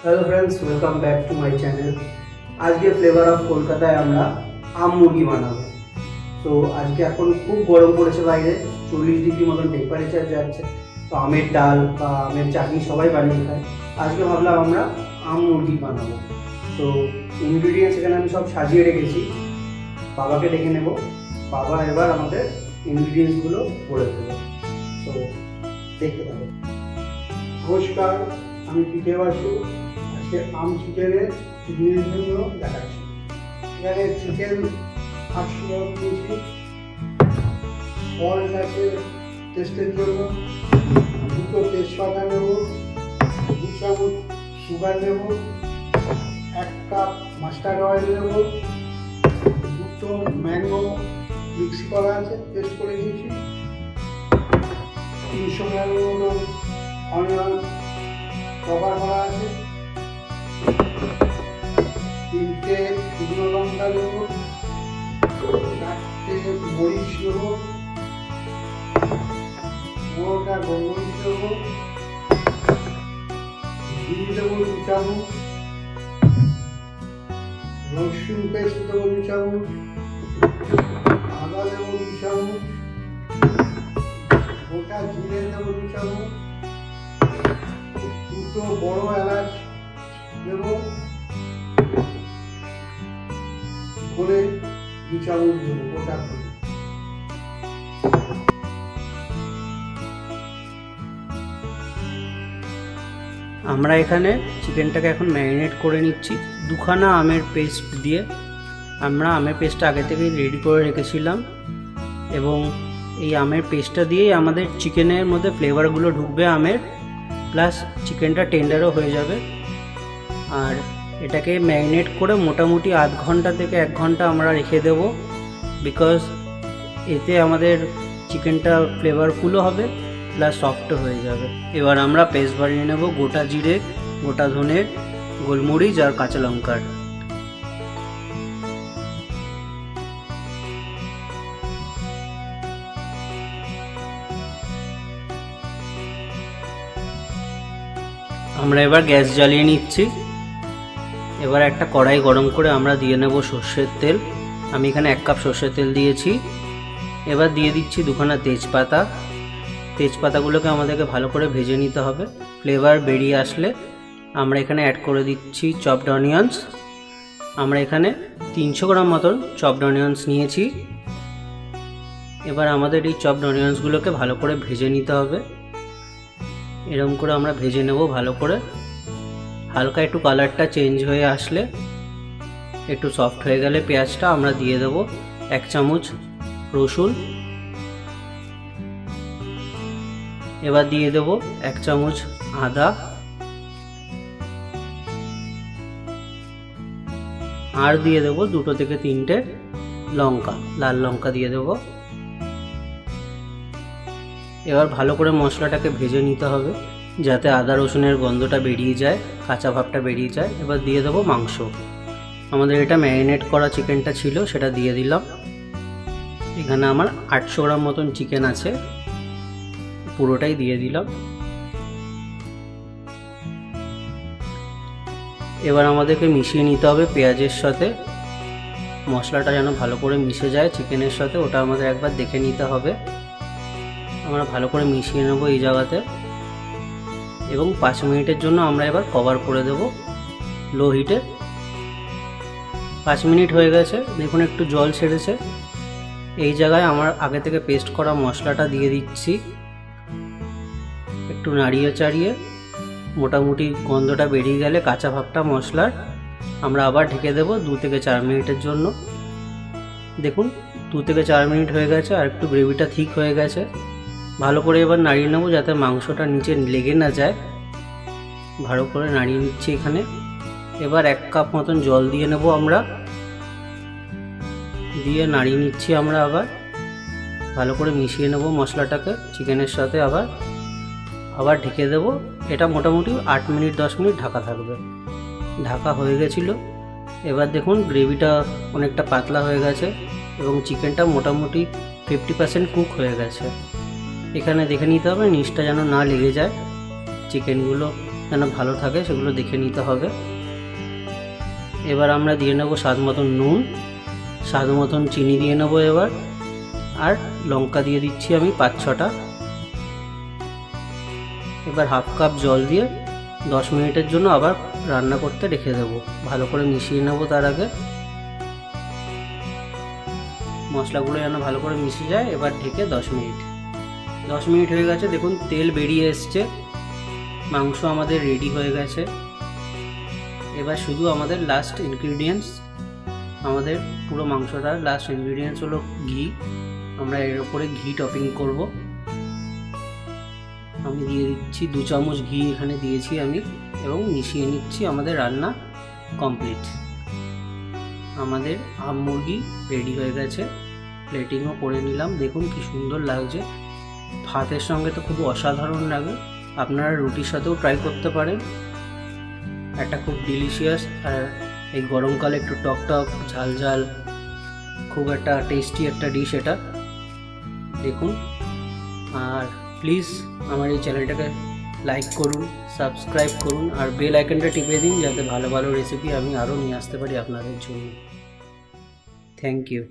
Hello friends, welcome back to my channel. आज के flavour of কলকাতায় আমরা আম মুরগি বানাবো। তো আজকে এখন খুব গরম পড়েছে, বাইরে 40 ডিগ্রি মতন টেম্পারেচার যাচ্ছে। তো আমের ডাল বা আমের চাটনি সবাই বানিয়ে খায়। আজকে ভাবলাম আমরা আম মুরগি বানাবো। তো ইনগ্রিডিয়েন্টস এখানে আমি সব সাজিয়ে রেখেছি। বাবাকে ডেকে নেব, বাবা এবার আমাদের ইনগ্রিডিয়েন্টসগুলো বলে দেবে। তো দেখতে পাবো। নমস্কার, আমি পিঠে বাসু। আজকে আম চিকেনের ইনগ্রিডিয়েন্টসগুলো দেখাচ্ছি। এখানে চিকেন 800 গ্রাম নিয়েছি, সল্ট আছে টেস্টের জন্য, 2 তেজপাতা নেব, 2 চামচ সুগার নেব, 1 কাপ মাস্টার্ড অয়েল নেব, 2 ম্যাঙ্গো মিক্সি করা আছে, পেস্ট করে দিয়েছি, 300 গ্রাম অনিয়ন কভার করা আছে, 3টে শুকনো লঙ্কা নেব, 4টে মরিচ নেব, 15টা গোলমরিচ নেব, ঘি দেবো 2 চামচ, রসুন পেস্ট দেবো 2 চামচ, আদা দেবো 2 চামচ, গোটা জিরে দেবো 2 চামচ, 2টো বড় এলাচ দেব, করে 2 চামচ দেবো গোটা করে। আমরা এখানে চিকেনটাকে এখন ম্যারিনেট করে নিচ্ছি 2খানা আমের পেস্ট দিয়ে। আমরা আমের পেস্টটা আগে থেকেই রেডি করে রেখেছিলাম এবং এই আমের পেস্টটা দিয়েই আমাদের চিকেনের মধ্যে ফ্লেভারগুলো ঢুকবে আমের, প্লাস চিকেনটা টেন্ডারও হয়ে যাবে। আর এটাকে ম্যারিনেট করে মোটামুটি আধ ঘন্টা থেকে 1 ঘন্টা আমরা রেখে দেব, বিকজ এতে আমাদের চিকেনটা ফ্লেভারফুলও হবে প্লাস সফটও হয়ে যাবে। এবার আমরা পেস্ট বানিয়ে নেব গোটা জিরে, গোটা ধনে, গোলমরিচ আর কাঁচা লঙ্কার। আমরা এবার গ্যাস জ্বালিয়ে নিচ্ছি। এবার একটা কড়াই গরম করে আমরা দিয়ে নেব সর্ষের তেল। আমি এখানে 1 কাপ সর্ষের তেল দিয়েছি। এবার দিয়ে দিচ্ছি 2খানা তেজপাতা। তেজপাতাগুলোকে আমাদেরকে ভালো করে ভেজে নিতে হবে। ফ্লেভার বেরিয়ে আসলে আমরা এখানে অ্যাড করে দিচ্ছি চপড অনিয়ন্স। আমরা এখানে 300 গ্রাম মতন চপড অনিয়ন্স নিয়েছি। এবার আমাদের এই চপড অনিয়ন্সগুলোকে ভালো করে ভেজে নিতে হবে। এরকম করে আমরা ভেজে নেব ভালো করে। হালকা একটু কালারটা চেঞ্জ হয়ে আসলে, একটু সফট হয়ে গেলে পেঁয়াজটা আমরা দিয়ে দেব 1 চামচ রসুন। এবার দিয়ে দেব 1 চামচ আদা, আর দিয়ে দেব 2 থেকে 3টে লঙ্কা, লাল লঙ্কা দিয়ে দেব। এবার ভালো করে মশলাটাকে ভেজে নিতে হবে যাতে আদা রসুনের গন্ধটা বেরিয়ে যায়, কাঁচা ভাবটা বেরিয়ে যায়। এবার দিয়ে দেবো মাংস। আমাদের এটা ম্যারিনেট করা চিকেনটা ছিল, সেটা দিয়ে দিলাম। এখানে আমার 800 গ্রাম মতন চিকেন আছে, পুরোটাই দিয়ে দিলাম। এবার আমাদেরকে মিশিয়ে নিতে হবে পেঁয়াজের সাথে। মশলাটা যেন ভালো করে মিশে যায় চিকেনের সাথে, ওটা আমাদের একবার দেখে নিতে হবে। আমরা ভালো করে মিশিয়ে নেব এই জায়গাতে এবং 5 মিনিটের জন্য আমরা এবার কভার করে দেব লো হিটে। 5 মিনিট হয়ে গেছে, দেখুন একটু জল ছেড়েছে। এই জায়গায় আমার আগে থেকে পেস্ট করা মশলাটা দিয়ে দিচ্ছি। একটু নাড়িয়ে চাড়িয়ে মোটামুটি গন্ধটা বেরিয়ে গেলে, কাঁচা ভাবটা মশলার, আমরা আবার ঢেকে দেব 2 থেকে 4 মিনিটের জন্য। দেখুন 2 থেকে 4 মিনিট হয়ে গেছে, আর একটু গ্রেভিটা ঠিক হয়ে গেছে। ভালো করে এবার নাড়িয়ে নেব যাতে মাংসটা নিচে লেগে না যায়। ভালো করে নাড়িয়ে নিচ্ছি এখানে। এবার 1 কাপ মতন জল দিয়ে নেব আমরা, দিয়ে নাড়িয়ে নিচ্ছি আমরা। আবার ভালো করে মিশিয়ে নেব মশলাটাকে চিকেনের সাথে। আবার ঢেকে দেব। এটা মোটামুটি 8 মিনিট 10 মিনিট ঢাকা থাকবে। ঢাকা হয়ে গেছিলো। এবার দেখুন গ্রেভিটা অনেকটা পাতলা হয়ে গেছে এবং চিকেনটা মোটামুটি 50% কুক হয়ে গেছে। এখানে দেখে নিতে হবে নিচটা যেন না লেগে যায়। চিকেনগুলো যেন ভালো থাকে সেগুলো দেখে নিতে হবে। এবার আমরা দিয়ে নেব স্বাদ মতন নুন, স্বাদ মতন চিনি দিয়ে নেব এবার, আর লঙ্কা দিয়ে দিচ্ছি আমি 5-6টা। এবার হাফ কাপ জল দিয়ে 10 মিনিটের জন্য আবার রান্না করতে রেখে দেব। ভালো করে মিশিয়ে নেব। তার আগে মশলাগুলো যেন ভালো করে মিশে যায়। এবার ঢেকে 10 মিনিট হয়ে গেছে, দেখুন তেল বেরিয়ে এসছে, মাংস আমাদের রেডি হয়ে গেছে। এবার শুধু আমাদের লাস্ট ইনগ্রিডিয়েন্টস, আমাদের পুরো মাংসটার লাস্ট ইনগ্রিডিয়েন্টস হলো ঘি। আমরা এর উপরে ঘি টপিং করব। আমি দিয়ে দিচ্ছি 2 চামচ ঘি এখানে দিয়েছি আমি, এবং মিশিয়ে নিচ্ছি। আমাদের রান্না কমপ্লিট। আমাদের হাঁস মুরগি রেডি হয়ে গেছে। প্লেটিংও করে নিলাম। দেখুন কি সুন্দর লাগছে, ভাতের সঙ্গে তো খুব অসাধারণ লাগে। আপনারা রুটির সাথেও ট্রাই করতে পারেন। একটা খুব ডিলিশিয়াস, আর এই গরমকালে একটু টক টক ঝাল ঝাল খুব একটা টেস্টি একটা ডিশ এটা। দেখুন, আর প্লিজ আমার এই চ্যানেলটাকে লাইক করুন, সাবস্ক্রাইব করুন, আর বেল আইকনটা টিপে দিন যাতে ভালো ভালো রেসিপি আমি আরও নিয়ে আসতে পারি আপনাদের জন্য। Thank you.